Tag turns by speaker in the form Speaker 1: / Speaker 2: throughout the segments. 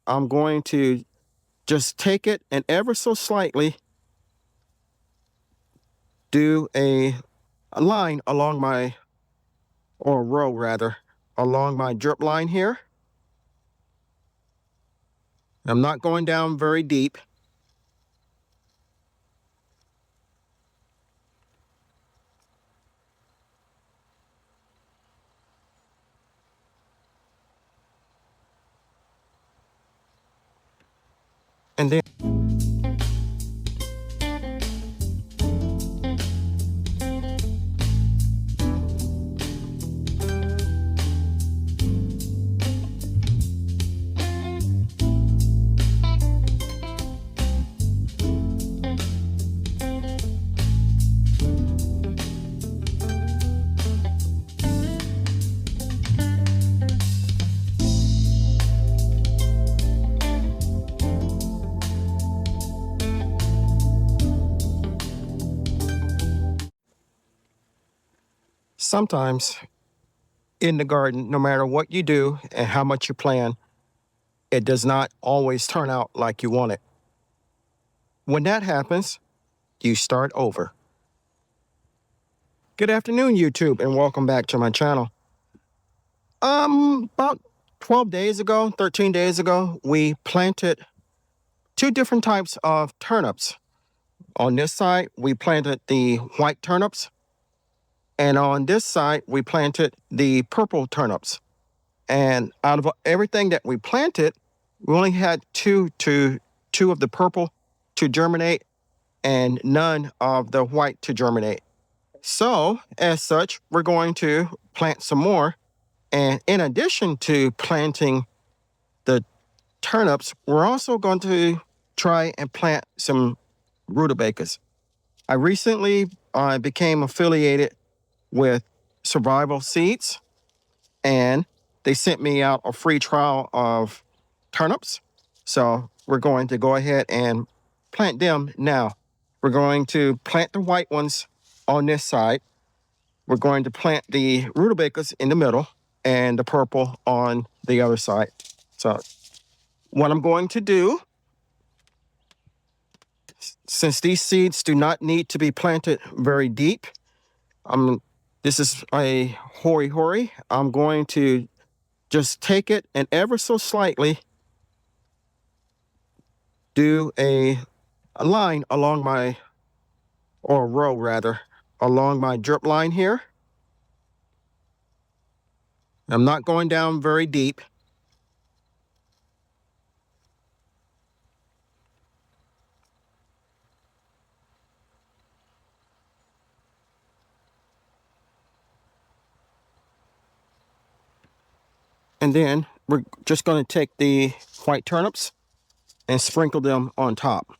Speaker 1: I'm going to just take it and ever so slightly do a line along my, or a row rather, along my drip line here. I'm not going down very deep. And then sometimes in the garden, no matter what you do and how much you plan, it does not always turn out like you want it. When that happens, you start over. Good afternoon, YouTube, and welcome back to my channel. About 12 days ago, 13 days ago, we planted two different types of turnips. On this side, we planted the white turnips, and on this side, we planted the purple turnips. And out of everything that we planted, we only had two of the purple to germinate and none of the white to germinate. So, as such, we're going to plant some more. And in addition to planting the turnips, we're also going to try and plant some rutabagas. I recently became affiliated with Survival Seeds, and they sent me out a free trial of turnips. So we're going to go ahead and plant them now. We're going to plant the white ones on this side. We're going to plant the rutabagas in the middle and the purple on the other side. So what I'm going to do, since these seeds do not need to be planted very deep, this is a hori-hori. I'm going to just take it and ever so slightly do a line along my, or a row rather, along my drip line here. I'm not going down very deep. And then we're just going to take the white turnips and sprinkle them on top.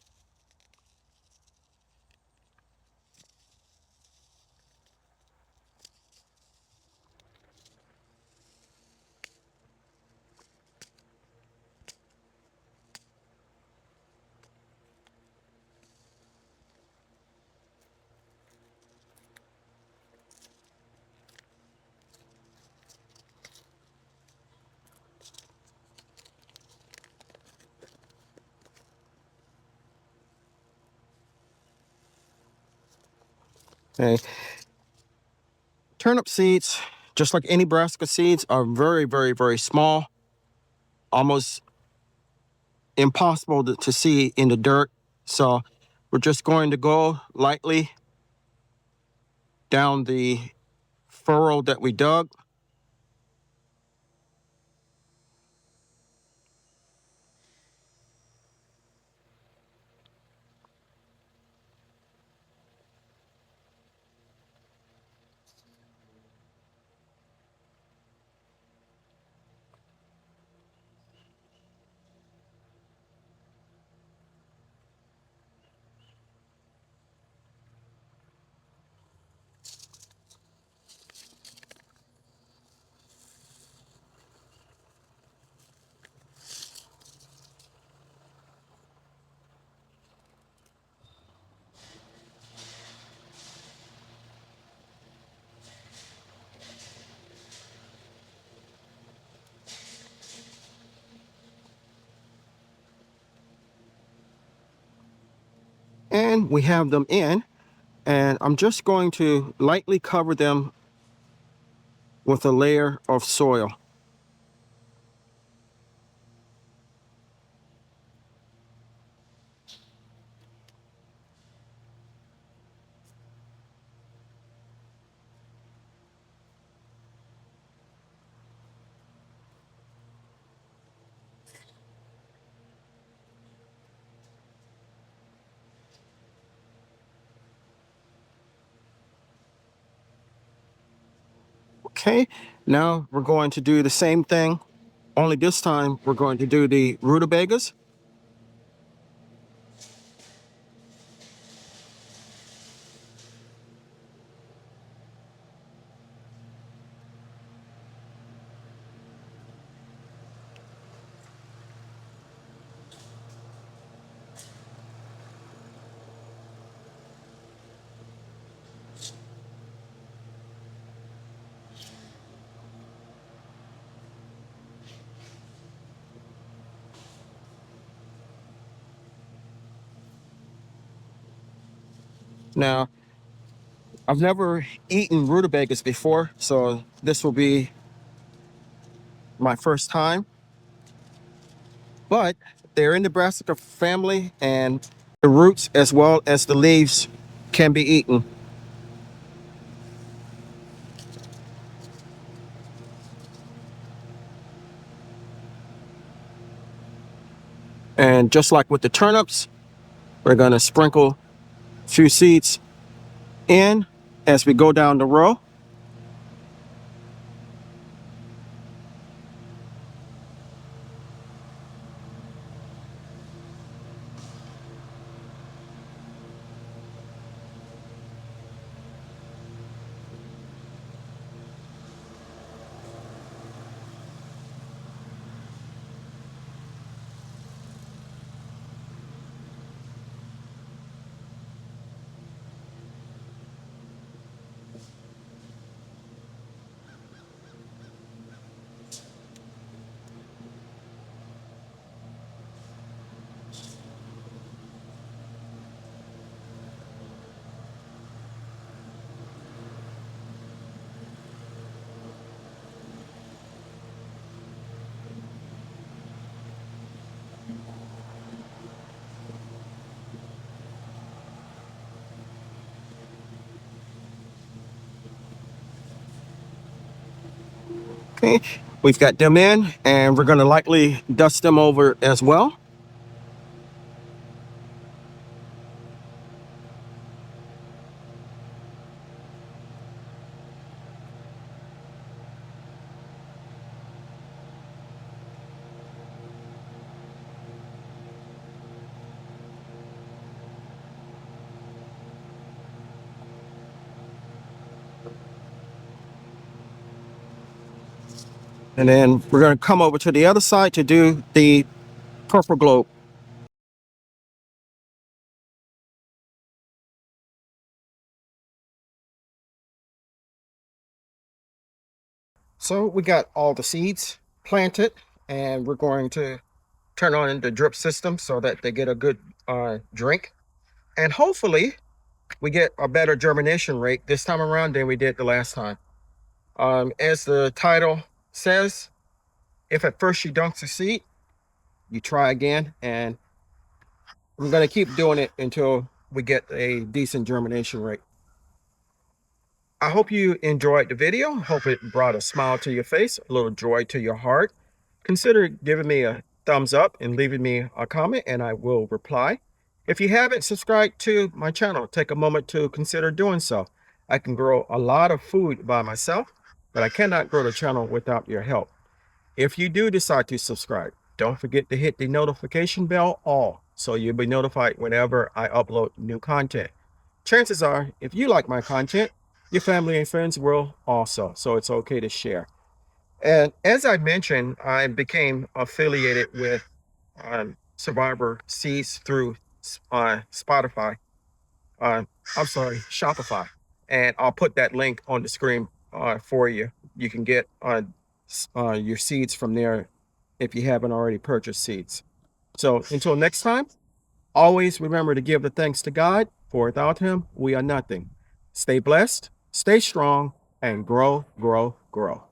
Speaker 1: Okay. Turnip seeds, just like any brassica seeds, are very, very, very small, almost impossible to see in the dirt. So we're just going to go lightly down the furrow that we dug. And we have them in, and I'm just going to lightly cover them with a layer of soil. Okay, now we're going to do the same thing, only this time we're going to do the rutabagas. Now, I've never eaten rutabagas before, so this will be my first time. But they're in the brassica family, and the roots as well as the leaves can be eaten. And just like with the turnips, we're going to sprinkle a few seeds in as we go down the row. Okay, we've got them in, and we're going to lightly dust them over as well. And then we're going to come over to the other side to do the purple globe. So we got all the seeds planted, and we're going to turn on the drip system so that they get a good drink. And hopefully we get a better germination rate this time around than we did the last time. As the title says, if at first you don't succeed, you try again. And we're going to keep doing it until we get a decent germination rate. I hope you enjoyed the video. Hope it brought a smile to your face, a little joy to your heart. Consider giving me a thumbs up and leaving me a comment, and I will reply. If you haven't subscribed to my channel, take a moment to consider doing so. I can grow a lot of food by myself, but I cannot grow the channel without your help. If you do decide to subscribe, don't forget to hit the notification bell all so you'll be notified whenever I upload new content. Chances are, if you like my content, your family and friends will also, so it's okay to share. And as I mentioned, I became affiliated with Survivor Seeds through Spotify. Uh, I'm sorry, Shopify. And I'll put that link on the screen for you. You can get your seeds from there if you haven't already purchased seeds. So until next time, Always remember to give the thanks to God, for without him, we are nothing. Stay blessed, stay strong, and grow, grow, grow.